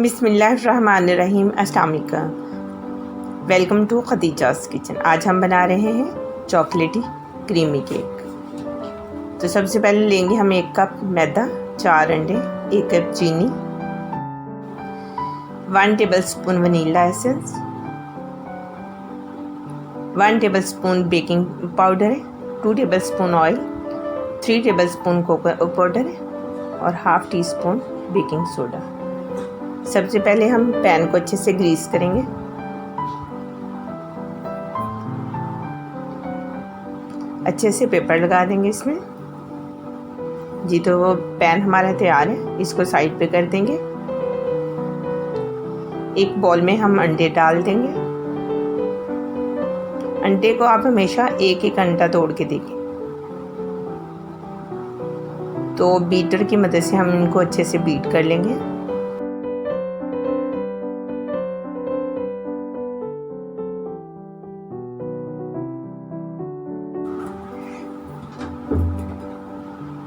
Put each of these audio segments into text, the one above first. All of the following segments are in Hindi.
बिस्मिल्लाहिर्रहमानिर्रहीम। अस्सलाम वालेकुम। Welcome to Khadija's kitchen. आज हम बना रहे हैं चॉकलेटी क्रीमी केक। तो सबसे पहले लेंगे हम 1 कप मैदा, 4 अंडे, 1 कप चीनी, 1 tablespoon vanilla essence, 1 tablespoon baking powder है, 2 tablespoon oil, 3 tablespoon cocoa powder है और half teaspoon baking soda. सबसे पहले हम पैन को अच्छे से ग्रीस करेंगे। अच्छे से पेपर लगा देंगे इसमें। जी, तो वो पैन हमारा तैयार है। इसको साइड पे कर देंगे। एक बॉल में हम अंडे डाल देंगे। अंडे को आप हमेशा एक एक अंडा तोड़ के देंगे। तो बीटर की मदद से हम इनको अच्छे से बीट कर लेंगे।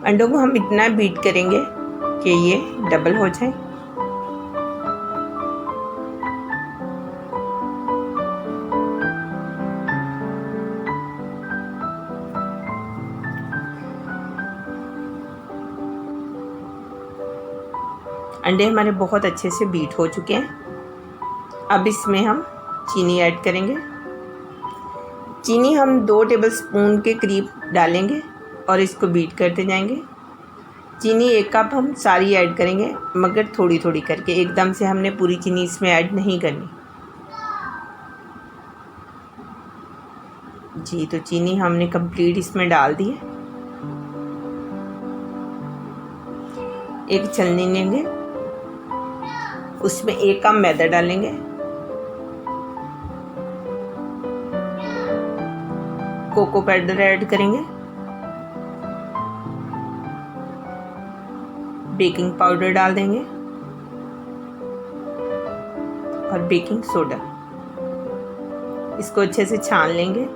अंडों को हम इतना बीट करेंगे कि ये डबल हो जाए। अंडे हमारे बहुत अच्छे से बीट हो चुके हैं। अब इसमें हम चीनी ऐड करेंगे। चीनी हम 2 टेबलस्पून के करीब डालेंगे और इसको बीट करते जाएंगे। चीनी 1 कप हम सारी ऐड करेंगे, मगर थोड़ी थोड़ी करके, एकदम से हमने पूरी चीनी इसमें ऐड नहीं करनी। जी, तो चीनी हमने कंप्लीट इसमें डाल दी है। एक छलनी लेंगे, उसमें 1 कप मैदा डालेंगे, कोको पाउडर ऐड करेंगे, बेकिंग पाउडर डाल देंगे और बेकिंग सोडा। इसको अच्छे से छान लेंगे।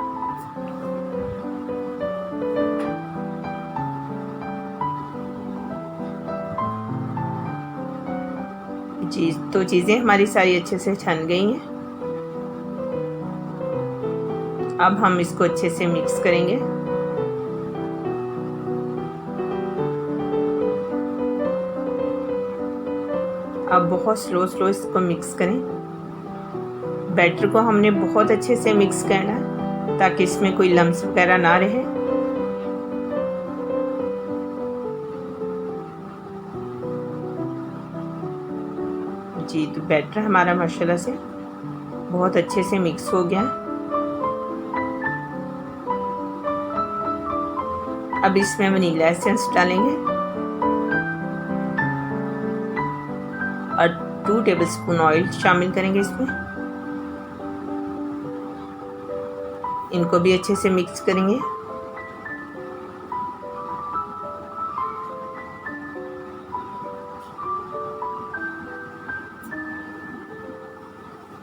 जी, तो चीज़ें हमारी सारी अच्छे से छन गई हैं। अब हम इसको अच्छे से मिक्स करेंगे। अब बहुत स्लो इसको मिक्स करें। बैटर को हमने बहुत अच्छे से मिक्स करना है ताकि इसमें कोई लम्स वगैरह ना रहे। जी, तो बैटर हमारा माशाल्लाह से बहुत अच्छे से मिक्स हो गया। अब इसमें वनीला एसेंस डालेंगे और 2 टेबलस्पून ऑयल शामिल करेंगे इसमें। इनको भी अच्छे से मिक्स करेंगे।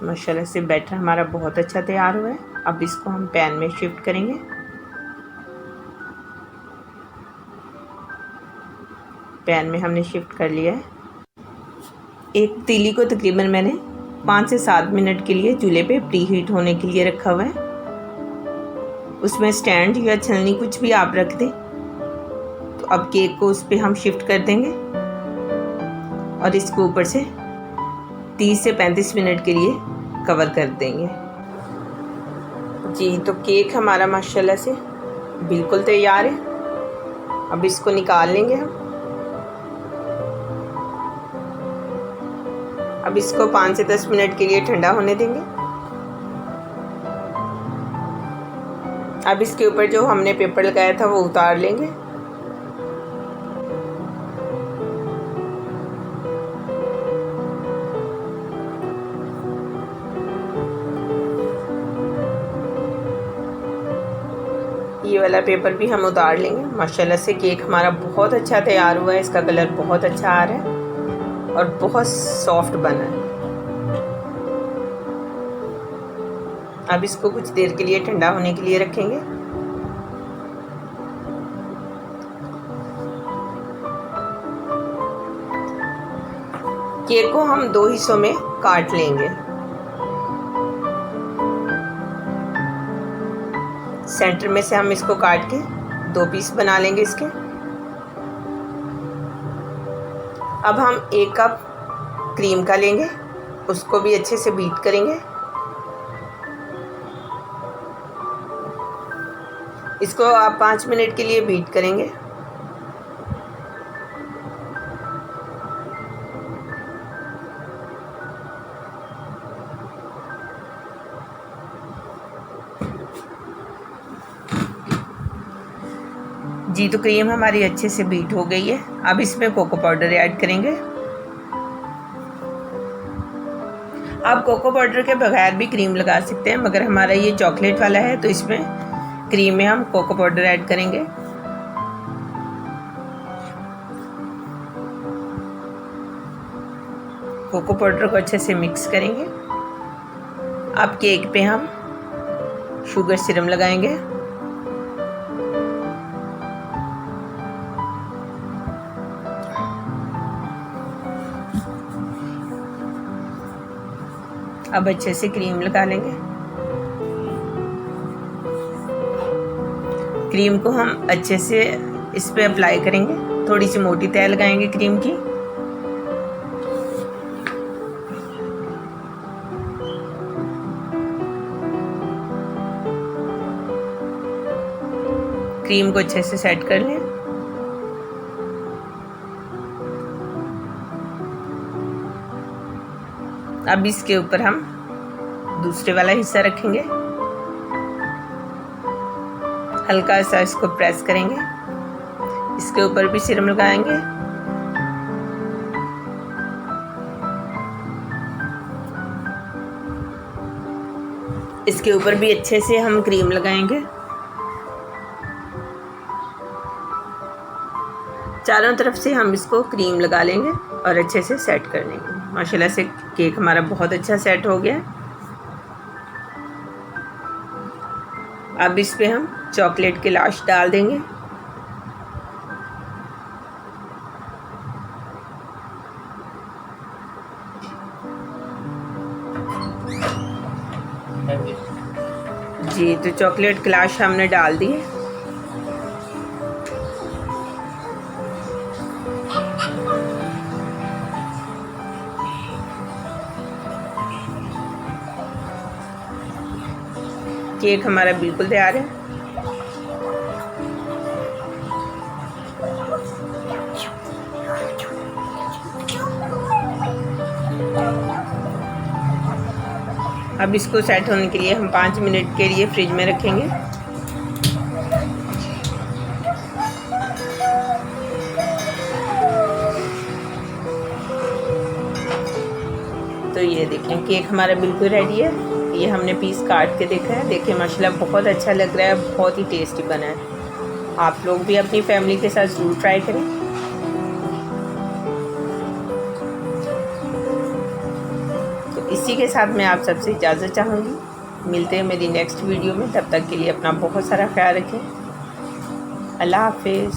माशाल्लाह से बैटर हमारा बहुत अच्छा तैयार हुआ है। अब इसको हम पैन में शिफ्ट करेंगे। पैन में हमने शिफ्ट कर लिया है। एक तीली को तकरीबन मैंने 5 से 7 मिनट के लिए चूल्हे पे प्री हीट होने के लिए रखा हुआ है। उसमें स्टैंड या छलनी कुछ भी आप रख दें। तो अब केक को उस पर हम शिफ्ट कर देंगे और इसको ऊपर से 30 से 35 मिनट के लिए कवर कर देंगे। जी, तो केक हमारा माशाल्लाह से बिल्कुल तैयार है। अब इसको निकाल लेंगे हम। अब इसको 5 से 10 मिनट के लिए ठंडा होने देंगे। अब इसके ऊपर जो हमने पेपर लगाया था वो उतार लेंगे। ये वाला पेपर भी हम उतार लेंगे। माशाल्लाह से केक हमारा बहुत अच्छा तैयार हुआ है। इसका कलर बहुत अच्छा आ रहा है और बहुत सॉफ्ट बना है। अब इसको कुछ देर के लिए ठंडा होने के लिए रखेंगे। केक को हम 2 हिस्सों में काट लेंगे। सेंटर में से हम इसको काट के 2 पीस बना लेंगे इसके। अब हम 1 कप क्रीम का लेंगे, उसको भी अच्छे से बीट करेंगे। इसको आप 5 मिनट के लिए बीट करेंगे। जी तो क्रीम हमारी अच्छे से बीट हो गई है। अब इसमें कोको पाउडर ऐड करेंगे। आप कोको पाउडर के बगैर भी क्रीम लगा सकते हैं, मगर हमारा ये चॉकलेट वाला है तो इसमें क्रीम में हम कोको पाउडर ऐड करेंगे। कोको पाउडर को अच्छे से मिक्स करेंगे। अब केक पे हम शुगर सिरम लगाएंगे। अब अच्छे से क्रीम लगा लेंगे। क्रीम को हम अच्छे से इस पे अप्लाई करेंगे। थोड़ी सी मोटी तह लगाएंगे क्रीम की। क्रीम को अच्छे से सेट कर लें। अब इसके ऊपर हम दूसरे वाला हिस्सा रखेंगे। हल्का सा इसको प्रेस करेंगे। इसके ऊपर भी सिरम लगाएंगे। इसके ऊपर भी अच्छे से हम क्रीम लगाएंगे। चारों तरफ से हम इसको क्रीम लगा लेंगे और अच्छे से सेट कर लेंगे। माशाल्लाह से केक हमारा बहुत अच्छा सेट हो गया। अब इस पे हम चॉकलेट के लाश डाल देंगे। जी तो चॉकलेट क्लाश हमने डाल दिए। केक हमारा बिल्कुल तैयार है। अब इसको सेट होने के लिए हम 5 मिनट के लिए फ्रिज में रखेंगे। तो ये देखें केक हमारा बिल्कुल रेडी है। ये हमने पीस काट के देखा है। देखिए माशाल्लाह बहुत अच्छा लग रहा है, बहुत ही टेस्टी बना है। आप लोग भी अपनी फैमिली के साथ ज़रूर ट्राई करें। तो इसी के साथ मैं आप सबसे इजाज़त चाहूँगी। मिलते हैं मेरी नेक्स्ट वीडियो में। तब तक के लिए अपना बहुत सारा ख्याल रखें। अल्लाह हाफिज़।